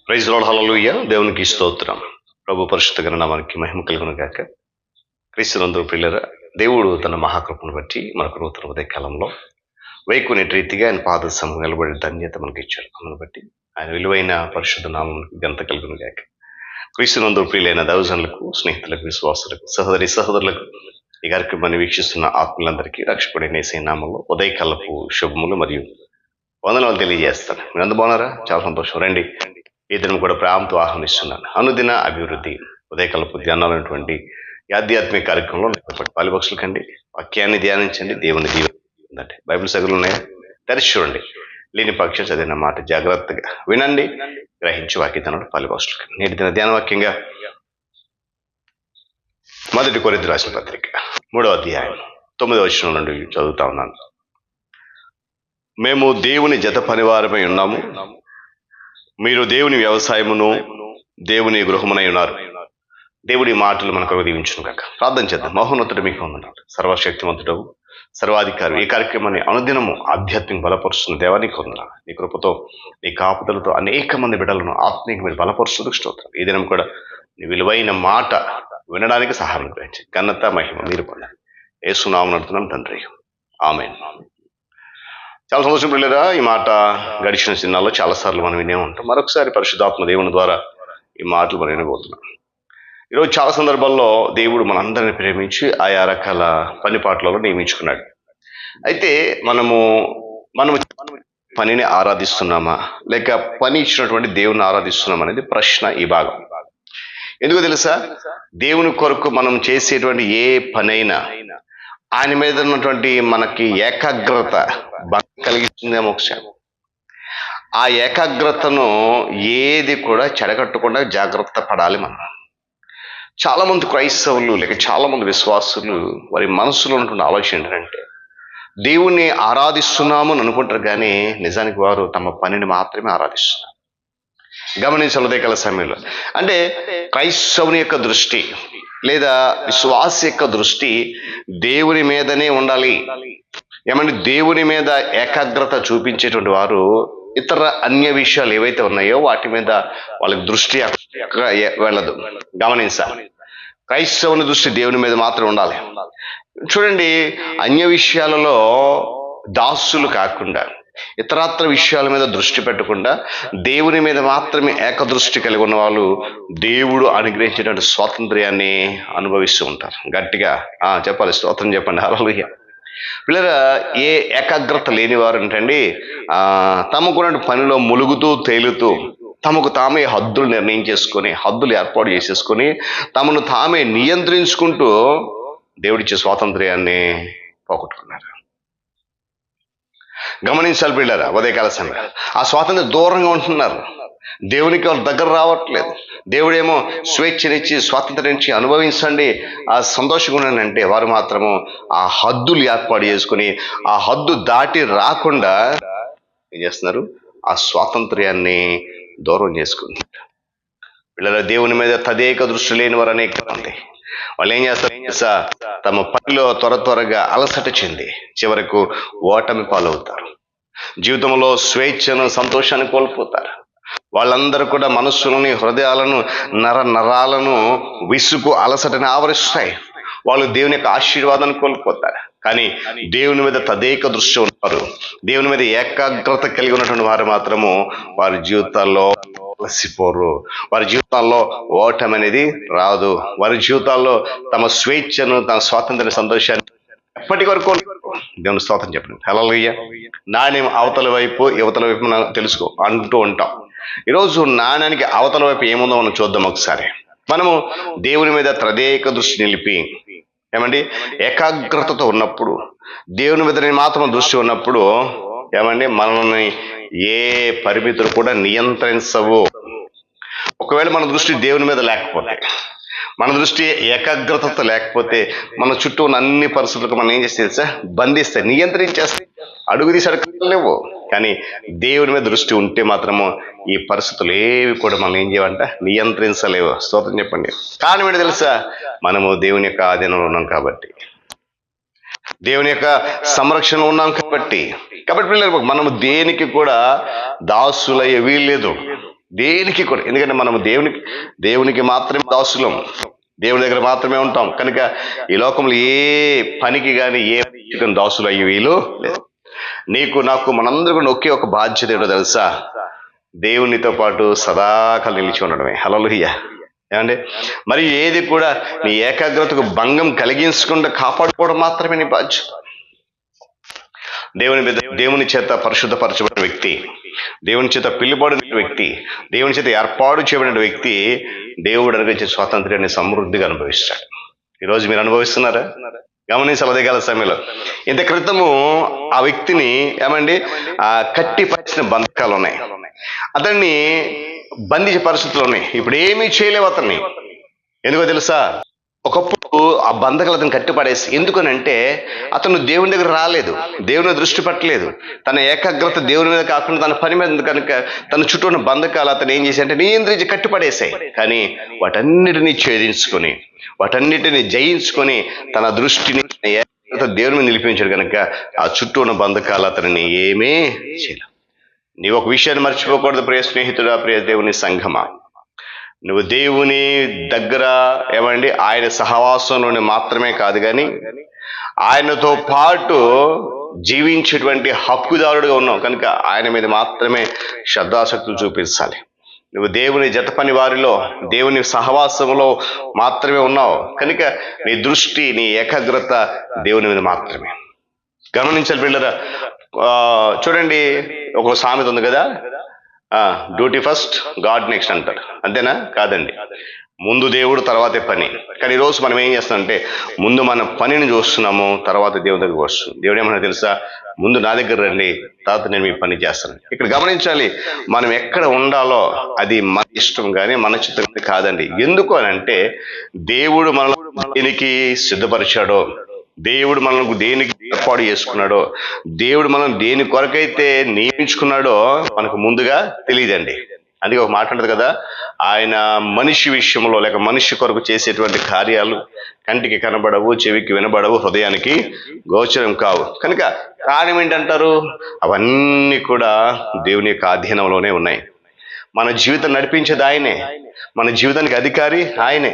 Praise lord, హల్లెలూయా. దేవునికి స్తోత్రం. ప్రభు పరిశుద్ధ నామానికి మహిమ కలుగును గాక. క్రీస్తునందు ప్రియులారా, దేవుడు తన మహాకృపను బట్టి మనకు నూతన ఉదయకాలంలో వేకునే రీతిగా ఆయన పాద సమ నిలబడే ధన్యత మనకి ఇచ్చారు. అందును బట్టి ఆయన విలువైన పరిశుద్ధ నామానికి ఘనత కలుగును గాక. క్రీస్తునందు ప్రియులైన దైవజనులకు, స్నేహితులకు, విశ్వాసులకు, సహోదరులకు, ఈ కార్యక్రమాన్ని వీక్షిస్తున్న ఆత్మలందరికీ రక్షకుడైన యేసయ్య నామములో ఉదయకాలపు శుభములు మరియు వందనాలు తెలియజేస్తాను. మీరు అందరూ బాగున్నారా? చాలా సంతోషం. రండి, ఈ దినం కూడా ప్రేమతో ఆహ్వానిస్తున్నాను. అనుదిన అభివృద్ధి ఉదయకాలపు ధ్యానాలైనటువంటి ఈ ఆధ్యాత్మిక కార్యక్రమంలో పాలిపక్షులు కండి, వాక్యాన్ని ధ్యానించండి, దేవుని దీవండి. బైబిల్ సగలు ఉన్నాయా? తెరిచి చూడండి. లేని పక్షం చదివిన మాట జాగ్రత్తగా వినండి, గ్రహించి వాక్యతనుడు పాలిపక్షులు కండి. నేటి దిన ధ్యాన వాక్యంగా మొదటి కొరింథీయులకు రాసిన పత్రిక 3వ అధ్యాయం 9వ వచనం నుండి చదువుతా ఉన్నాను. మేము దేవుని జత పనివారమై ఉన్నాము, మీరు దేవుని వ్యవసాయమును దేవుని గృహమునై ఉన్నారు. దేవుడి మాటలు మనకు దీవించును కాక. ప్రార్థన చేద్దాం. మహోన్నతుడు మీకు వందనాలు. సర్వశక్తిమంతుడు, సర్వాధికారి, ఈ కార్యక్రమాన్ని అనుదినము ఆధ్యాత్మిక బలపరుస్తున్న దేవానికి వందనాలు. నీ కృపతో, నీ కాపుదలతో అనేక మంది బిడ్డలను ఆత్మీయ మీరు బలపరుస్తున్న స్తోత్రం. ఈ దినం కూడా నీ విలువైన మాట వినడానికి సహాయం గ్రహించి ఘనత మహిమ మీరు పొందాలి. యేసు నామమున అడుగుతున్నాను తండ్రి, ఆమేన్. చాలా సంతోషం పిల్లరా. ఈ మాట గడిచిన చిన్నాల్లో చాలాసార్లు మనం వినే ఉంటాం. మరొకసారి పరిశుద్ధాత్మ దేవుని ద్వారా ఈ మాటలు మనం వినబోతున్నాం. ఈరోజు చాలా సందర్భాల్లో దేవుడు మనందరిని ప్రేమించి ఆయా రకాల పనిపాట్లలో నియమించుకున్నాడు. అయితే మనము పనిని ఆరాధిస్తున్నామా, లేక పని ఇచ్చినటువంటి దేవుని ఆరాధిస్తున్నామా అనేది ప్రశ్న. ఈ భాగం ఎందుకు తెలుసా? దేవుని కొరకు మనం చేసేటువంటి ఏ పనైనా ఆయన మీద ఉన్నటువంటి మనకి ఏకాగ్రత కలిగిస్తుందేమో ఒకసారి. ఆ ఏకాగ్రతను ఏది కూడా చెడగట్టకుండా జాగ్రత్త పడాలి మనం. చాలా మంది క్రైస్తవులు లేక చాలా మంది విశ్వాసులు వారి మనసులో ఉన్నటువంటి ఆలోచన ఏంటంటే దేవుణ్ణి ఆరాధిస్తున్నాము అని అనుకుంటారు, కానీ నిజానికి వారు తమ పనిని మాత్రమే ఆరాధిస్తున్నారు. గమనించాలి ఉదయకాల సమయంలో. అంటే క్రైస్తవుని యొక్క దృష్టి లేదా విశ్వాస యొక్క దృష్టి దేవుని మీదనే ఉండాలి. ఏమంటే దేవుని మీద ఏకాగ్రత చూపించేటువంటి వారు ఇతర అన్య విషయాలు ఏవైతే ఉన్నాయో వాటి మీద వాళ్ళకి దృష్టి వెళ్ళదు. గమనించాలి, క్రైస్తవుని దృష్టి దేవుని మీద మాత్రం ఉండాలి. చూడండి, అన్య విషయాలలో దాసులు కాకుండా, ఇతరత్ర విషయాల మీద దృష్టి పెట్టకుండా దేవుని మీద మాత్రమే ఏకదృష్టి కలిగి ఉన్న వాళ్ళు దేవుడు అనుగ్రహించినటువంటి స్వాతంత్ర్యాన్ని అనుభవిస్తూ ఉంటారు. గట్టిగా చెప్పాలి, స్తోత్రం చెప్పండి. హల్లెలూయా. పిల్లరా, ఏ ఏకాగ్రత లేని వారు ఏంటండి, తమకున్న పనిలో ములుగుతూ తేలుతూ తమకు తామే హద్దులు నిర్ణయించేసుకొని, హద్దులు ఏర్పాటు చేసేసుకొని తమను తామే నియంత్రించుకుంటూ దేవుడిచ్చే స్వాతంత్ర్యాన్ని పోగొట్టుకున్నారు. గమనించాలి పిల్లరా, ఉదయకాల సమయం ఆ స్వాతంత్ర్యం దూరంగా ఉంటున్నారు. దేవునికి వాళ్ళు దగ్గర రావట్లేదు. దేవుడేమో స్వేచ్ఛనిచ్చి స్వాతంత్ర్యాన్ని అనుభవించండి, ఆ సంతోషంగా అంటే వారు మాత్రము ఆ హద్దులు ఏర్పాటు చేసుకుని ఆ హద్దు దాటి రాకుండా ఏం చేస్తున్నారు? ఆ స్వాతంత్ర్యాన్ని దూరం చేసుకుంటారు. పిల్లల దేవుని మీద తదేక దృష్టి లేని వారు అనేక మంది. వాళ్ళు ఏం చేస్తారు? తమ పనిలో త్వరగా అలసట చెంది చివరకు ఓటమి పాలవుతారు. జీవితంలో స్వేచ్ఛను, సంతోషాన్ని కోల్పోతారు. వాళ్ళందరూ కూడా మనస్సులని, హృదయాలను, నరాలను విసుగు, అలసటని ఆవరిస్తాయి. వాళ్ళు దేవుని యొక్క ఆశీర్వాదాన్ని కోల్పోతారు. కానీ దేవుని మీద తదేక దృష్టి ఉన్నారు, దేవుని మీద ఏకాగ్రత కలిగి ఉన్నటువంటి వారు మాత్రము వారి జీవితాల్లో అలసిపోరు. వారి జీవితాల్లో ఓటమి అనేది రాదు. వారి జీవితాల్లో తమ స్వేచ్ఛను, తమ స్వాతంత్ర్య సంతోషాన్ని ఎప్పటి వరకు దేవుని స్తోత్రం చెప్పండి. హల్లెలూయా. నాణ్యం అవతల వైపు యువతల వైపు మనం తెలుసుకో అంటూ ఉంటాం. ఈరోజు నాణ్యానికి అవతల వైపు ఏముందో మనం చూద్దాం ఒకసారి. మనము దేవుని మీద తదేక దృష్టి నిలిపి ఏమండి ఏకాగ్రతతో ఉన్నప్పుడు, దేవుని మీద మాత్రం దృష్టి ఉన్నప్పుడు ఏమండి మనల్ని ఏ పరిమితులు కూడా నియంత్రించవు. ఒకవేళ మన దృష్టి దేవుని మీద లేకపోతే, మన దృష్టి ఏకాగ్రతతో లేకపోతే మన చుట్టూ ఉన్న అన్ని పరిస్థితులకు మనం ఏం చేస్తే బంధిస్తే, నియంత్రించేస్తే, అడుగు తీసి అడగలేవు. కానీ దేవుని మీద దృష్టి ఉంటే మాత్రము ఈ పరిస్థితులు ఏవి కూడా మనం ఏం చేయమంట నియంత్రించలేవు. స్తోత్రం చెప్పండి. కారణం ఏంటి తెలుసా? మనము దేవుని యొక్క ఆధీనంలో ఉన్నాం కాబట్టి, దేవుని యొక్క సంరక్షణ ఉన్నాం కాబట్టి పిల్లలు మనము దేనికి కూడా దాసులయ్యే వీల్లేదు. దేనికి కూడా. ఎందుకంటే మనము దేవునికి మాత్రమే దాసులం, దేవుని దగ్గర మాత్రమే ఉంటాం కనుక ఈ లోకంలో ఏ పనికి కానీ ఏ దాసులు అయ్యి వీలు లేదు. నీకు నాకు మనందరూ కూడా ఒకే ఒక బాధ్యత ఏంటో తెలుసా? దేవునితో పాటు సదాకాలం నిలిచి ఉండడమే. హల్లెలూయా. ఏమండి? మరి ఏది కూడా నీ ఏకాగ్రతకు భంగం కలిగించకుండా కాపాడుకోవడం మాత్రమే నీ బాధ్యత. దేవుని చేత పరిశుద్ధపరచబడిన వ్యక్తి, దేవుని చేత పిలువబడిన వ్యక్తి, దేవుని చేత ఏర్పాటు చేయబడిన వ్యక్తి దేవుడు అనుగ్రహించే స్వాతంత్ర్యాన్ని సమృద్ధిగా అనుభవిస్తాడు. ఈరోజు మీరు అనుభవిస్తున్నారా? గమనించాలి. ఉదయకాల సమయంలో ఇంత క్రితము ఆ వ్యక్తిని కట్టి పరిచిన బంధకాలు ఉన్నాయి, అతన్ని బంధించే పరిస్థితులు ఉన్నాయి. ఇప్పుడు ఏమీ చేయలేవు అతన్ని. ఎందుకో తెలుసా? ఒకప్పుడు ఆ బంధకాలు అతను కట్టిపడేసి, ఎందుకనంటే అతను దేవుని దగ్గర రాలేదు, దేవుని దృష్టి పట్టలేదు, తన ఏకాగ్రత దేవుని మీద కాకుండా తన పని మీద కనుక తన చుట్టూ ఉన్న బంధకాలు అతను ఏం చేశాడంటే నియంత్రించి కట్టిపడేశాయి. కానీ వాటన్నిటినీ ఛేదించుకొని, వాటన్నిటిని జయించుకొని తన దృష్టిని దేవుని మీద నిలిపించాడు కనుక ఆ చుట్టూ ఉన్న బంధకాలు అతనిని ఏమీ చేయలేదు. నీవు ఒక విషయాన్ని మర్చిపోకూడదు ప్రియ స్నేహితుడా, ప్రియ దేవుని సంఘమా. నువ్వు దేవుని దగ్గర ఆయన సహవాసంలోని మాత్రమే కాదు కానీ ఆయనతో పాటు జీవించేటువంటి హక్కుదారుడుగా ఉన్నావు కనుక ఆయన మీద మాత్రమే శ్రద్ధాశక్తులు చూపించాలి. నువ్వు దేవుని జత పని వారిలో, దేవుని సహవాసంలో మాత్రమే ఉన్నావు కనుక నీ దృష్టి, నీ ఏకాగ్రత దేవుని మీద మాత్రమే. గమనించాలి పిల్లరా. చూడండి, ఒక సామెత ఉంది కదా, డ్యూటీ ఫస్ట్ గాడ్ నెక్స్ట్ అంటారు. అంతేనా? కాదండి. ముందు దేవుడు, తర్వాతే పని. కానీ ఈరోజు మనం ఏం చేస్తామంటే ముందు మన పనిని చూస్తున్నాము, తర్వాత దేవుడి దగ్గరకు వస్తుంది. దేవుడు ఏమన్నా తెలుసా? ముందు నా దగ్గర రండి, తర్వాత నేను మీ పని చేస్తాను. ఇక్కడ గమనించాలి, మనం ఎక్కడ ఉండాలో అది మన ఇష్టం కానీ మన చిత్తం కాదండి. ఎందుకు అని అంటే దేవుడు మనల్ని దేనికి సిద్ధపరిచాడో, దేవుడు మనకు దేనికి ఏర్పాటు చేసుకున్నాడో, దేవుడు మనం దేని కొరకైతే నియమించుకున్నాడో మనకు ముందుగా తెలియదండి. అందుకే ఒక మాట అంటది కదా, ఆయన మనిషి విషయంలో లేక మనిషి కొరకు చేసేటువంటి కార్యాలు కంటికి కనబడవు, చెవికి వినబడవు, హృదయానికి గోచరం కావు. కనుక కారణం ఏంటంటారు? అవన్నీ కూడా దేవుని యొక్క అధీనంలోనే ఉన్నాయి. మన జీవితం నడిపించేది ఆయనే, మన జీవితానికి అధికారి ఆయనే.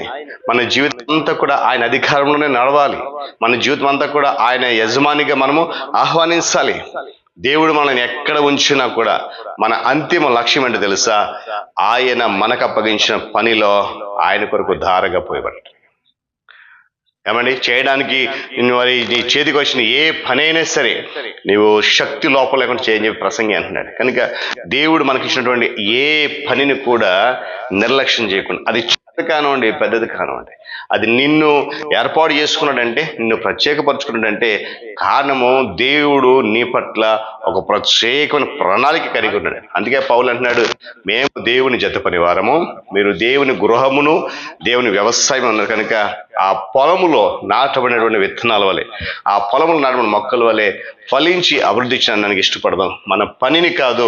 మన జీవితం అంతా కూడా ఆయన అధికారంలోనే నడవాలి. మన జీవితం అంతా కూడా ఆయన యజమానిగా మనము ఆహ్వానించాలి. దేవుడు మనల్ని ఎక్కడ ఉంచినా కూడా మన అంతిమ లక్ష్యం ఏంటో తెలుసా? ఆయన మనకు అప్పగించిన పనిలో ఆయన కొరకు ధారగా పోయబడ్డాడు. చేయడానికి మరి నీ చేతికి వచ్చిన ఏ పని అయినా సరే నీవు శక్తి లోపల లేకుండా చేయని చెప్పి ప్రసంగి అంటున్నాడు. కనుక దేవుడు మనకి ఇచ్చినటువంటి ఏ పనిని కూడా నిర్లక్ష్యం చేయకుండా, అది చిన్నది కానివ్వండి, పెద్దది కానివ్వండి, అది నిన్ను ఏర్పాటు చేసుకున్నాడంటే, నిన్ను ప్రత్యేకపరుచుకున్నాడంటే కారణము దేవుడు నీ పట్ల ఒక ప్రత్యేకమైన ప్రణాళిక కలిగి ఉన్నాడు. అందుకే పౌలు అంటున్నాడు, మేము దేవుని జత పని వారము, మీరు దేవుని గృహమును, దేవుని వ్యవసాయం అన్నారు. కనుక ఆ పొలములో నాటబడినటువంటి విత్తనాల వలె, ఆ పొలములు నాటబడిన మొక్కల వలె ఫలించి అభివృద్ధి చెందడానికి ఇష్టపడదాం. మన పనిని కాదు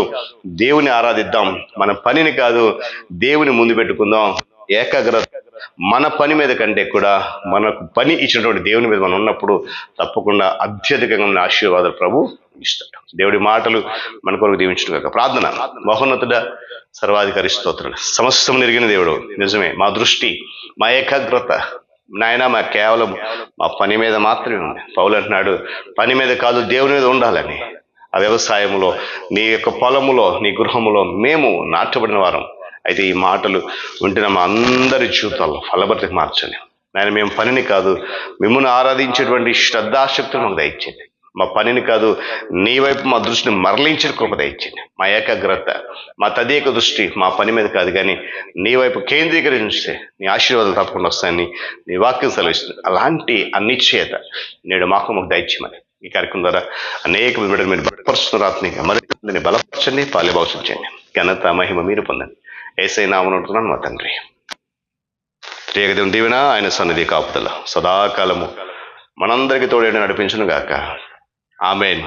దేవుని ఆరాధిద్దాం, మన పనిని కాదు దేవుని ముందు పెట్టుకుందాం. ఏకాగ్రత మన పని మీద కంటే కూడా మనకు పని ఇచ్చినటువంటి దేవుని మీద మనం ఉన్నప్పుడు తప్పకుండా అత్యధికంగా ఆశీర్వాదాలు ప్రభు ఇస్తాడు. దేవుడి మాటలు మన కొరకు దీవించడం కాక ప్రార్థన. మహోన్నతుడ, సర్వాధికారి స్తోత్రుడు, సమస్తం నెరిగిన దేవుడు, నిజమే మా దృష్టి, మా ఏకాగ్రత నాయన మా కేవలం మా పని మీద మాత్రమే ఉంది. పౌలు అంటున్నాడు, పని మీద కాదు దేవుని మీద ఉండాలని. ఆ వ్యవసాయంలో, నీ యొక్క పొలములో, నీ గృహములో మేము నాటబడిన వారం. అయితే ఈ మాటలు వింటున్న మా అందరి జీవితాల్లో ఫలభరితకు మార్చండి నాయన. మేము పనిని కాదు మిమ్మల్ని ఆరాధించేటువంటి శ్రద్ధాశక్తులు మాకు దయచేయండి. మా పనిని కాదు నీ వైపు మా దృష్టిని మరలించిన కృప దయచేయండి. మా ఏకాగ్రత, మా తదేక దృష్టి మా పని మీద కాదు కానీ నీ వైపు కేంద్రీకరించితే నీ ఆశీర్వాదాలు తప్పకుండా వస్తాయని నీ వాక్యం సెలవిస్తుంది. అలాంటి అనిశ్చయత నేడు మాకు దయచేయమని ఈ కార్యక్రమం ద్వారా అనేక బిడ్డలు మీరు బలపరుస్తున్నారు. ఆత్మీయంగా మరి బలపరచండి, పాలిభావించండి. ఘనత మహిమ మీరు పొందండి. యేసయ్య నామమున అడుగుతున్నాను మా తండ్రి. త్రియగదేవుని దీవెన, ఆయన సన్నిధి కాపుదల సదాకాలము మనందరికీ తోడేడు నడిపించును గాక. ఆమేన్.